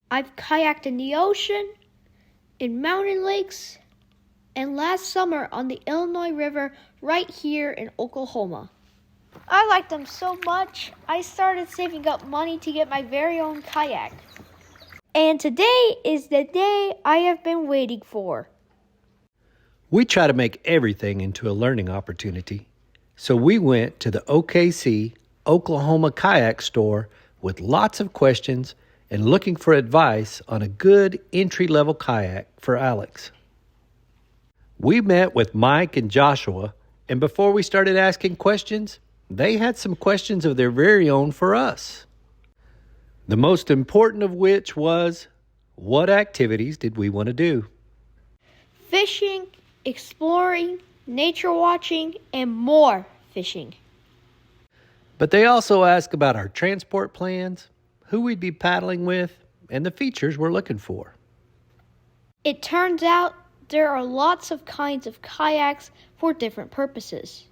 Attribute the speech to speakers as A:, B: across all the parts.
A: I've kayaked in the ocean, in mountain lakes, and last summer on the Illinois River right here in Oklahoma. I liked them so much, I started saving up money to get my very own kayak. And today is the day I have been waiting for.
B: We try to make everything into a learning opportunity. So we went to the OKC Oklahoma Kayak Store with lots of questions and looking for advice on a good entry-level kayak for Alex. We met with Mike and Joshua, and before we started asking questions, they had some questions of their very own for us. The most important of which was, what activities did we want to do?
A: Fishing, exploring, nature watching, and more fishing.
B: But they also asked about our transport plans, who we'd be paddling with, and the features we're looking for.
A: It turns out there are lots of kinds of kayaks for different purposes.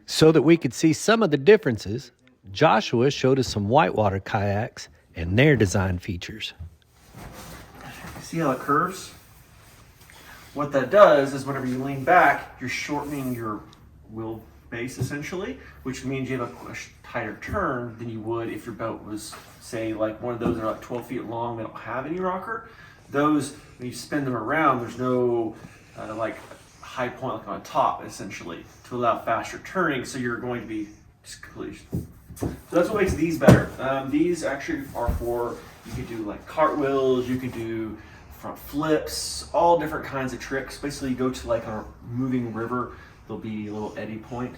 B: So that we could see some of the differences, Joshua showed us some whitewater kayaks and their design features.
C: See how it curves? What that does is whenever you lean back, you're shortening your wheelbase essentially, which means you have a tighter turn than you would if your boat was, say, like one of those that are like 12 feet long, they don't have any rocker. Those, when you spin them around, there's no like high point like on top essentially to allow faster turning, so you're going to be just completely. So that's what makes these better. These actually are for, you could do like cartwheels, you could do front flips, all different kinds of tricks. Basically, you go to like a moving river, there'll be a little eddy point,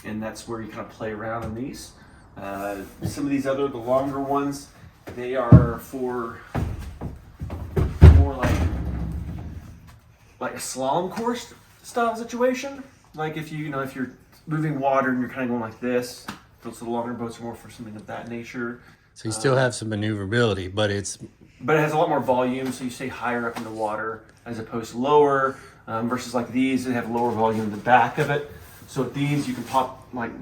C: and that's where you kind of play around in these. Some of these the longer ones, they are for more like a slalom course style situation. Like if if you're moving water and you're kind of going like this, those longer boats are more for something of that nature.
D: So you still have some maneuverability, but it
C: has a lot more volume, so you stay higher up in the water as opposed to lower, versus like these, they have lower volume in the back of it. So with these, you can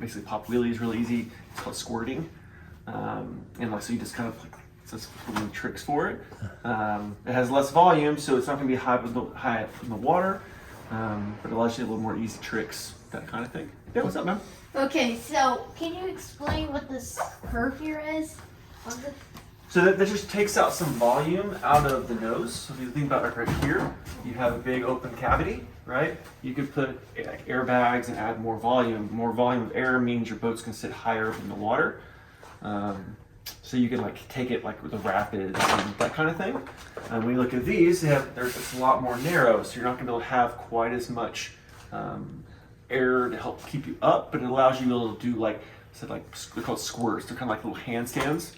C: basically pop wheelies really easy. It's called squirting. And so you just kind of just little tricks for it. It has less volume, so it's not going to be high up in the water, but it allows you a little more easy tricks, that kind of thing. Yeah, what's up, man?
E: Okay, so can you explain what this curve here is?
C: So that just takes out some volume out of the nose. So if you think about it right here, you have a big open cavity, right? You could put like airbags and add more volume. More volume of air means your boat's can sit higher up in the water. So you can like take it like with the rapids and that kind of thing. And when you look at these, it's a lot more narrow, so you're not going to be able to have quite as much air to help keep you up, but it allows you to be able to do they're called squirts. They're kind of like little handstands.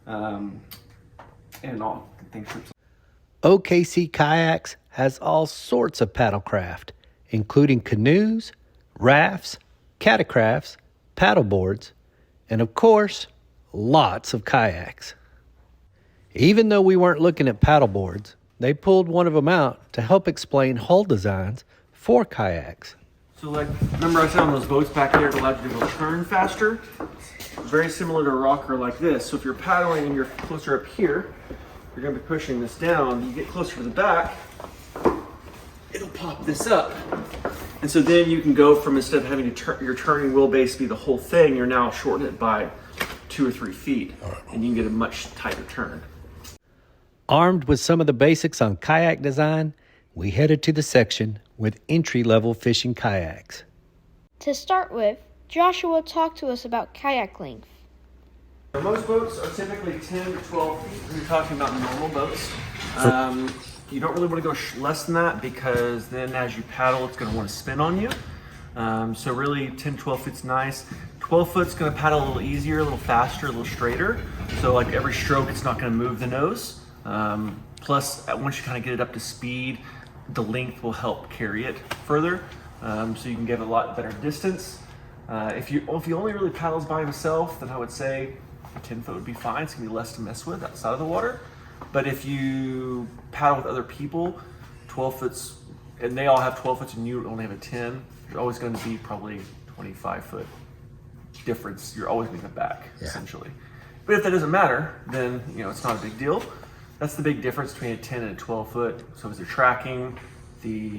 C: And all things.
B: OKC Kayaks has all sorts of paddlecraft, including canoes, rafts, catacrafts, paddleboards, and of course, lots of kayaks. Even though we weren't looking at paddleboards, they pulled one of them out to help explain hull designs for kayaks.
C: So remember I said on those boats back there, it allowed you to turn faster? Very similar to a rocker like this. So if you're paddling and you're closer up here, you're going to be pushing this down. You get closer to the back, it'll pop this up. And so then you can go from, instead of having your turning wheelbase be the whole thing, you're now shortening it by 2 or 3 feet, and you can get a much tighter turn.
B: Armed with some of the basics on kayak design, we headed to the section with entry-level fishing kayaks.
A: To start with, Joshua talked to us about kayak length.
C: Most boats are typically 10 to 12 feet. We're talking about normal boats. You don't really want to go less than that, because then as you paddle, it's going to want to spin on you. So really 10, 12 feet's nice. 12 foot's going to paddle a little easier, a little faster, a little straighter. So like every stroke, it's not going to move the nose. Plus, once you kind of get it up to speed, the length will help carry it further. So you can get a lot better distance. If you only really paddles by himself, then I would say a 10 foot would be fine. It's gonna be less to mess with outside of the water. But if you paddle with other people, 12 foot's, and they all have 12 foot and you only have a 10, you're always going to be probably 25 foot difference. You're always going to back, essentially. But if that doesn't matter, then it's not a big deal. That's the big difference between a 10 and a 12 foot. So is the tracking,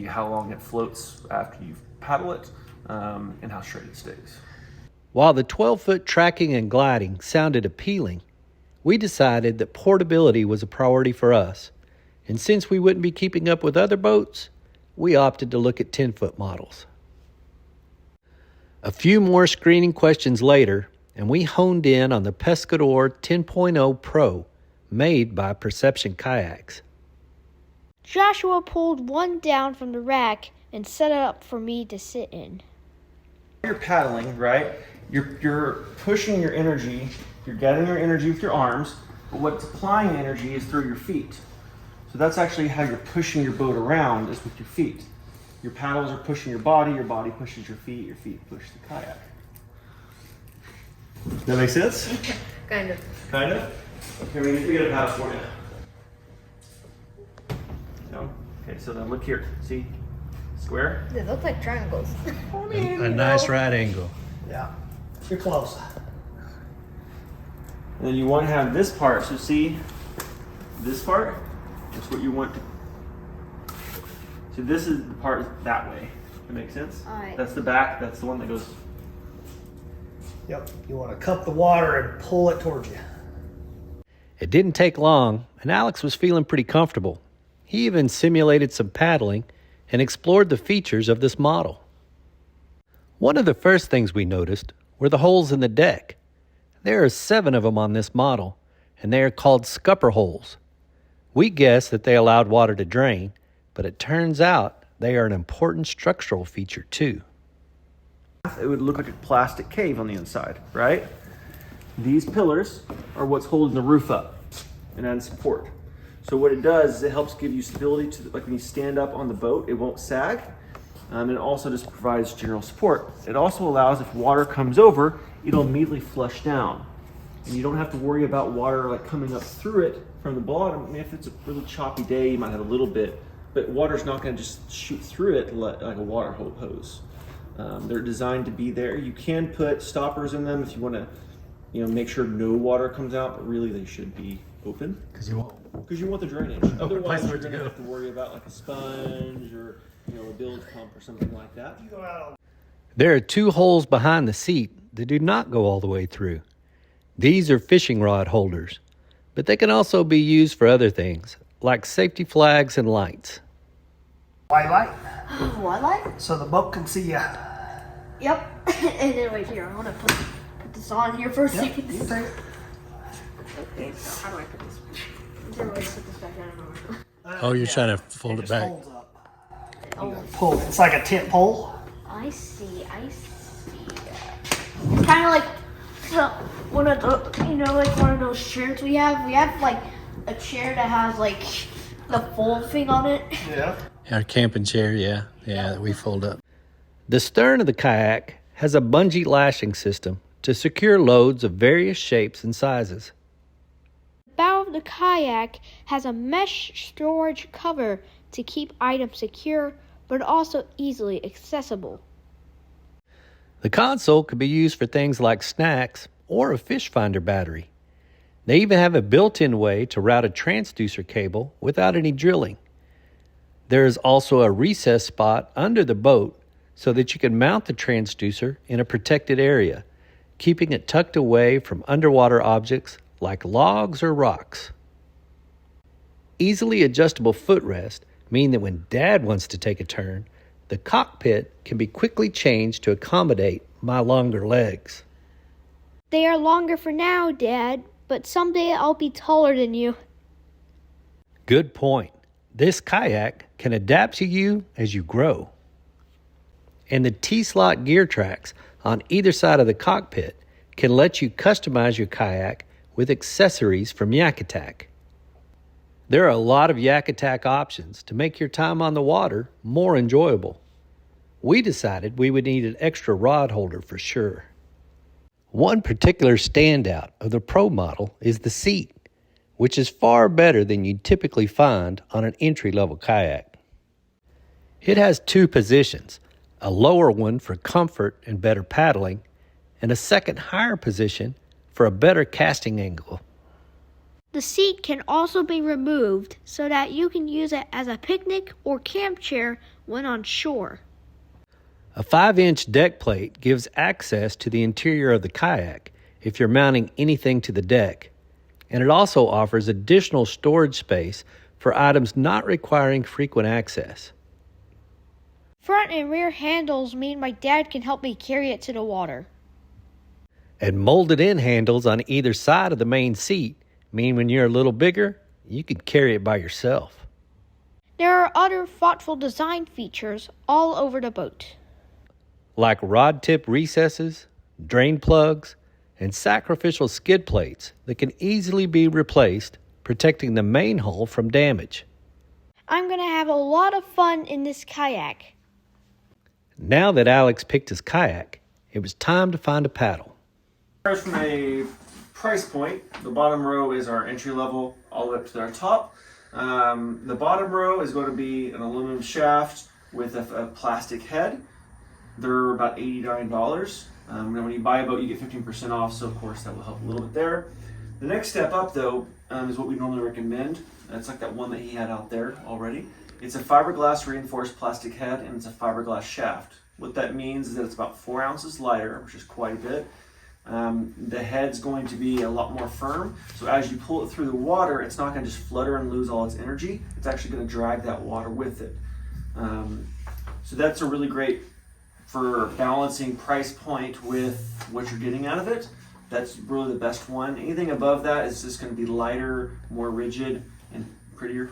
C: how long it floats after you paddle it, and how straight it stays.
B: While the 12-foot tracking and gliding sounded appealing, we decided that portability was a priority for us. And since we wouldn't be keeping up with other boats, we opted to look at 10-foot models. A few more screening questions later, and we honed in on the Pescador 10.0 Pro, made by Perception Kayaks.
A: Joshua pulled one down from the rack and set it up for me to sit in.
C: You're paddling, right? You're pushing your energy, you're gathering your energy with your arms, but what's applying energy is through your feet. So that's actually how you're pushing your boat around, is with your feet. Your paddles are pushing your body pushes your feet push the kayak. Does that make sense?
E: Kind of.
C: Kind of? Okay, we get a paddle for you. No? Okay, so then look here. See? Square?
E: They look like triangles.
D: A nice right angle.
F: Yeah, you're close.
C: And then you want to have this part. So see this part? That's what you want to. So this is the part that way. That makes sense?
E: Alright.
C: That's the back. That's the one that goes.
F: Yep, you want to cup the water and pull it towards you.
B: It didn't take long, and Alex was feeling pretty comfortable. He even simulated some paddling and explored the features of this model. One of the first things we noticed were the holes in the deck. There are 7 of them on this model, and they are called scupper holes. We guessed that they allowed water to drain, but it turns out they are an important structural feature too.
C: It would look like a plastic cave on the inside, right? These pillars are what's holding the roof up and adding support. So what it does is it helps give you stability to, like when you stand up on the boat, it won't sag. And it also just provides general support. It also allows, if water comes over, it'll immediately flush down. And you don't have to worry about water like coming up through it from the bottom. I mean, if it's a really choppy day, you might have a little bit, but water's not gonna just shoot through it like a water hose. They're designed to be there. You can put stoppers in them if you wanna make sure no water comes out, but really they should be open.
D: Because you won't.
C: Because you want the drainage. Otherwise, you're going to have to worry about like a sponge or a bilge pump or something like that.
B: There are 2 holes behind the seat that do not go all the way through. These are fishing rod holders, but they can also be used for other things, like safety flags and lights.
F: White light,
E: What light?
F: so the boat can see you.
E: Yep. And then wait here. I want to put this on here for a second.
F: You take it.
E: Okay. So how do I put this? Is there a way to put this back down?
D: Oh, you're trying to fold it
F: just
D: back.
F: folds up.
E: Oh,
F: Pull. It's like a tent pole.
E: I see. Kind of like one of the, like one of those chairs we have. We have like a chair that has like the fold thing on it.
F: Yeah.
D: Our camping chair, yeah, that we fold up.
B: The stern of the kayak has a bungee lashing system to secure loads of various shapes and sizes.
A: The bow of the kayak has a mesh storage cover to keep items secure, but also easily accessible.
B: The console could be used for things like snacks or a fish finder battery. They even have a built-in way to route a transducer cable without any drilling. There is also a recess spot under the boat so that you can mount the transducer in a protected area, keeping it tucked away from underwater objects like logs or rocks. Easily adjustable footrest mean that when Dad wants to take a turn, the cockpit can be quickly changed to accommodate my longer legs.
A: They are longer for now, Dad, but someday I'll be taller than you.
B: Good point. This kayak can adapt to you as you grow. And the T-slot gear tracks on either side of the cockpit can let you customize your kayak with accessories from Yak Attack. There are a lot of Yak Attack options to make your time on the water more enjoyable. We decided we would need an extra rod holder for sure. One particular standout of the Pro model is the seat, which is far better than you'd typically find on an entry-level kayak. It has 2 positions, a lower one for comfort and better paddling, and a second higher position for a better casting angle.
A: The seat can also be removed so that you can use it as a picnic or camp chair when on shore.
B: A 5-inch deck plate gives access to the interior of the kayak if you're mounting anything to the deck, and it also offers additional storage space for items not requiring frequent access.
A: Front and rear handles mean my dad can help me carry it to the water.
B: And molded-in handles on either side of the main seat mean when you're a little bigger, you can carry it by yourself.
A: There are other thoughtful design features all over the boat,
B: like rod tip recesses, drain plugs, and sacrificial skid plates that can easily be replaced, protecting the main hull from damage.
A: I'm going to have a lot of fun in this kayak.
B: Now that Alex picked his kayak, it was time to find a paddle.
C: From a price point, the bottom row is our entry level all the way up to our top. The bottom row is going to be an aluminum shaft with a plastic head. They're about $89. And when you buy a boat, you get 15% off, so of course that will help a little bit there. The next step up, though, is what we normally recommend. It's like that one that he had out there already. It's a fiberglass reinforced plastic head, and it's a fiberglass shaft. What that means is that it's about 4 ounces lighter, which is quite a bit. The head's going to be a lot more firm, so as you pull it through the water, it's not going to just flutter and lose all its energy. It's actually going to drag that water with it. So that's a really great for balancing price point with what you're getting out of it. That's really the best one. Anything above that is just going to be lighter, more rigid, and prettier.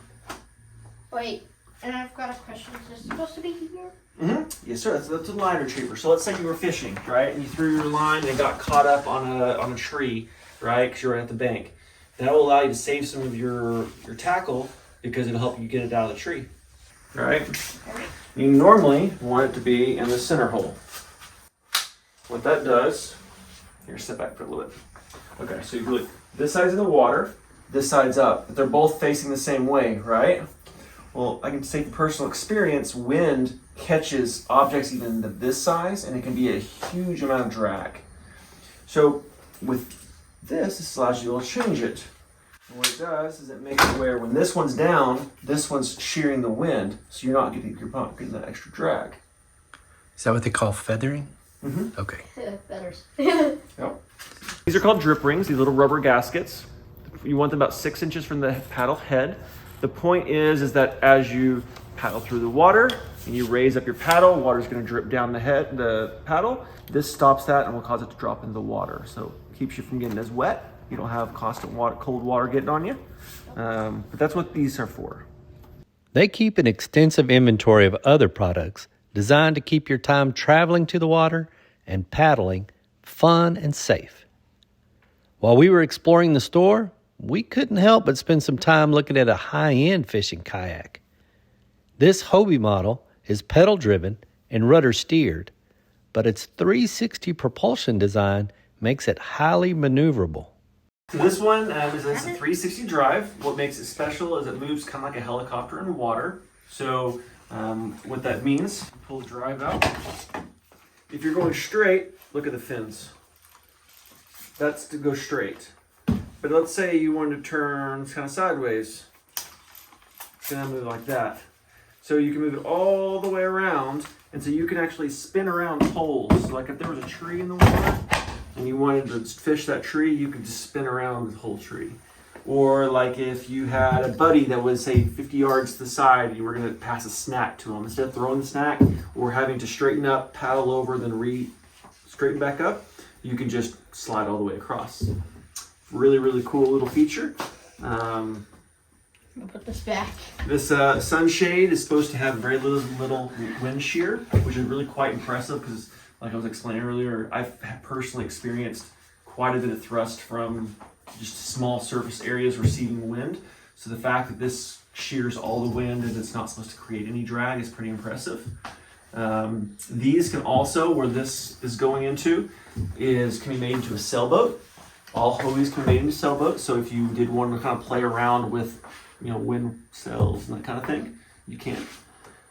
E: Wait, and I've got a question. Is this supposed to be here?
C: Mm-hmm. Yes, sir. That's a line retriever. So let's say you were fishing, right, and you threw your line and it got caught up on a tree, right, because you're right at the bank. That will allow you to save some of your tackle because it'll help you get it out of the tree, right? You normally want it to be in the center hole. What that does, here, step back for a little bit. Okay, so you look, this side's in the water, this side's up, but they're both facing the same way, right? Well, I can say from personal experience, wind catches objects even this size, and it can be a huge amount of drag. So with this allows you to change it. And what it does is it makes it where when this one's down, this one's shearing the wind, so you're not getting that extra drag.
D: Is that what they call feathering?
C: Mm-hmm.
D: Okay.
E: Feathers.
C: Yep. These are called drip rings, these little rubber gaskets. You want them about 6 inches from the paddle head. The point is that as you paddle through the water and you raise up your paddle, water's going to drip down the paddle. This stops that and will cause it to drop into the water. So it keeps you from getting as wet. You don't have constant cold water getting on you. But that's what these are for.
B: They keep an extensive inventory of other products designed to keep your time traveling to the water and paddling fun and safe. While we were exploring the store, we couldn't help but spend some time looking at a high-end fishing kayak. This Hobie model is pedal-driven and rudder-steered, but its 360 propulsion design makes it highly maneuverable.
C: So this one is a 360 drive. What makes it special is it moves kind of like a helicopter in water. So what that means, pull the drive out. If you're going straight, look at the fins. That's to go straight. But let's say you wanted to turn kind of sideways. It's gonna move like that. So you can move it all the way around, and so you can actually spin around poles. So like if there was a tree in the water, and you wanted to fish that tree, you could just spin around the whole tree. Or like if you had a buddy that was, say, 50 yards to the side, you were gonna pass a snack to him. Instead of throwing the snack or having to straighten up, paddle over, then straighten back up, you can just slide all the way across. Really, really cool little feature.
E: I'm gonna put this back.
C: This sunshade is supposed to have very little wind shear, which is really quite impressive because, like I was explaining earlier, I've personally experienced quite a bit of thrust from just small surface areas receiving wind. So the fact that this shears all the wind and it's not supposed to create any drag is pretty impressive. These can also, where this is going into, can be made into a sailboat. All Hobies can be made into sailboats. So if you did want to kind of play around with, wind sails and that kind of thing, you can.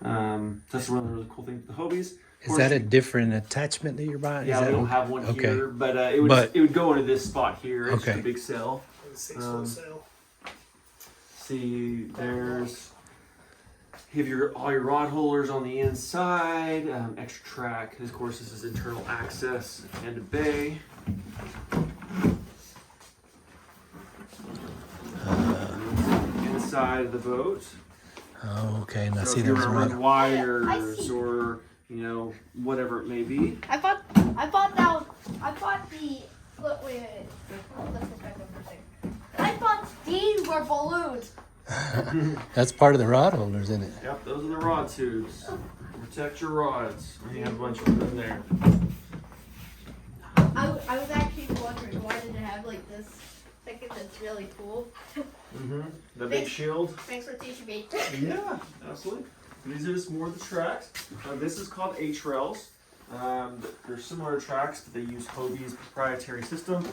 C: That's one of the really cool things with the Hobies.
D: Is that a different attachment that you're buying?
C: Yeah,
D: Is
C: we
D: that
C: don't have one
D: okay?
C: here, but it would go into this spot here. It's just
D: Okay.
C: a big cell.
F: 6-foot sail.
C: See, there's you have all your rod holders on the inside, extra track. Of course, this is internal access and a bay. Inside of the boat.
D: Oh, okay. And I
C: So
D: see
C: if you
D: there's
C: run
D: one.
C: wires or whatever it may be.
E: I thought the look, wait a minute. Let's go back up for a second. I thought these were balloons.
D: That's part of the rod holders, isn't it?
C: Yep, those are the rod tubes. Protect your rods. And you have a bunch of them in there.
E: I was actually wondering why did it have like this second that's really cool.
C: The big shield.
E: Thanks for teaching me.
C: Yeah, absolutely. These are just more of the tracks. This is called H-rails. They're similar to tracks, but they use Hobie's proprietary system,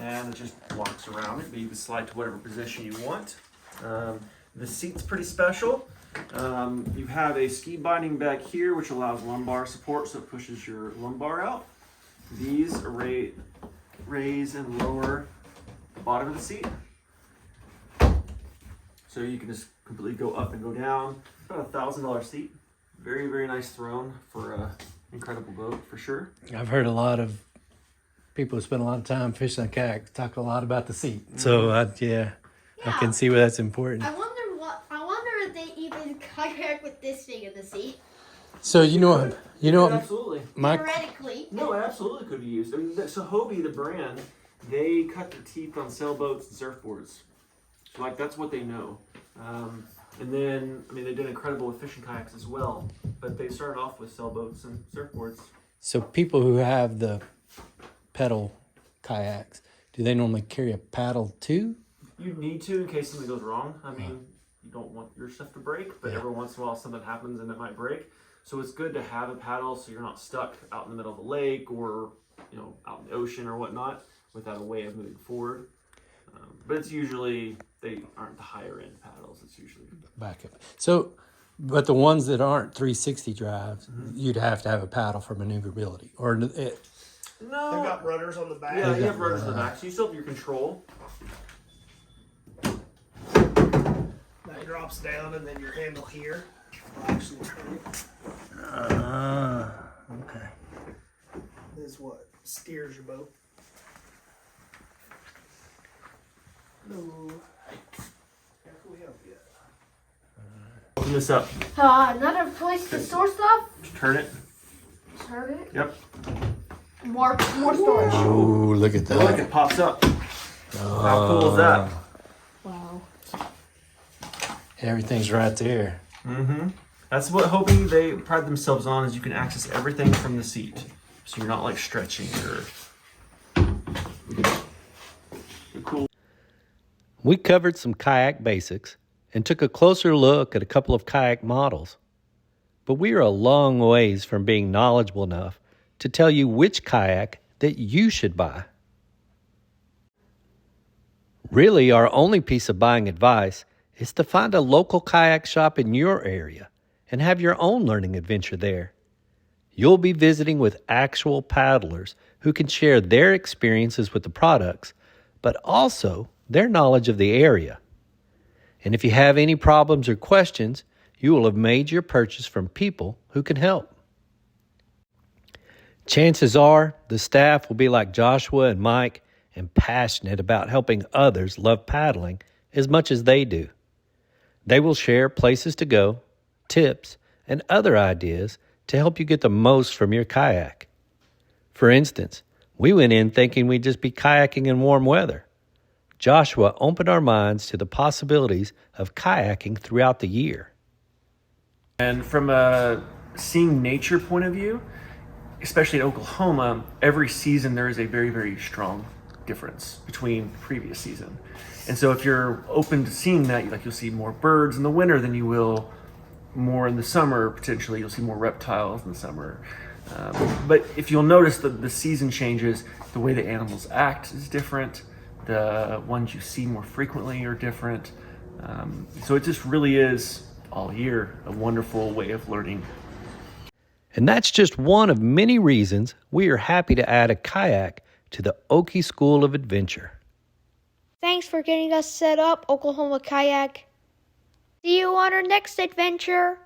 C: and it just locks around it. But you can slide to whatever position you want. The seat's pretty special. You have a ski binding back here, which allows lumbar support, so it pushes your lumbar out. These raise and lower the bottom of the seat, so you can just completely go up and go down. About $1,000 seat. Very, very nice throne for an incredible boat, for sure.
D: I've heard a lot of people who spend a lot of time fishing a kayak talk a lot about the seat. So I can see where that's important.
E: I wonder if they even kayak with this thing in the seat.
D: So you know
C: Absolutely.
E: Theoretically.
C: No, it absolutely could be used. I mean, so Hobie, the brand, they cut their teeth on sailboats and surfboards. So like that's what they know. And then, I mean, they did incredible with fishing kayaks as well. But they started off with sailboats and surfboards.
D: So people who have the pedal kayaks, do they normally carry a paddle too?
C: You need to in case something goes wrong. I mean, you don't want your stuff to break, but every once in a while something happens and it might break. So it's good to have a paddle so you're not stuck out in the middle of a lake or out in the ocean or whatnot without a way of moving forward. But it's usually, they aren't the higher end paddles. It's usually
D: Backup. So, but the ones that aren't 360 drives, you'd have to have a paddle for maneuverability. Or
C: no.
F: They've got rudders on the back.
C: Yeah, you have rudders in the back, so you still have your control.
F: That drops down, and then your handle here will actually turn it.
D: Okay.
F: This is what steers your boat. No. How can we help you?
C: Open this up.
E: Another place to store stuff.
C: Turn it.
E: Turn it.
C: Yep.
E: More storage.
D: Oh, look at
C: Look,
D: that.
C: it pops up. How cool is that?
E: Wow.
D: Everything's right there.
C: That's what Hobie, they pride themselves on, is you can access everything from the seat. So you're not like stretching or... Cool.
B: We covered some kayak basics and took a closer look at a couple of kayak models. But we are a long ways from being knowledgeable enough to tell you which kayak that you should buy. Really, our only piece of buying advice is to find a local kayak shop in your area and have your own learning adventure there. You'll be visiting with actual paddlers who can share their experiences with the products, but also their knowledge of the area. And if you have any problems or questions, you will have made your purchase from people who can help. Chances are the staff will be like Joshua and Mike and passionate about helping others love paddling as much as they do. They will share places to go, tips, and other ideas to help you get the most from your kayak. For instance, we went in thinking we'd just be kayaking in warm weather. Joshua opened our minds to the possibilities of kayaking throughout the year.
C: And from a seeing nature point of view, especially in Oklahoma, every season there is a very, very strong difference between the previous season. And so if you're open to seeing that, you'll see more birds in the winter than you will more in the summer. Potentially you'll see more reptiles in the summer. But if you'll notice the season changes, the way the animals act is different. The ones you see more frequently are different. So it just really is all year a wonderful way of learning.
B: And that's just one of many reasons we are happy to add a kayak to the Okie School of Adventure.
A: Thanks for getting us set up, Oklahoma Kayak. See you on our next adventure.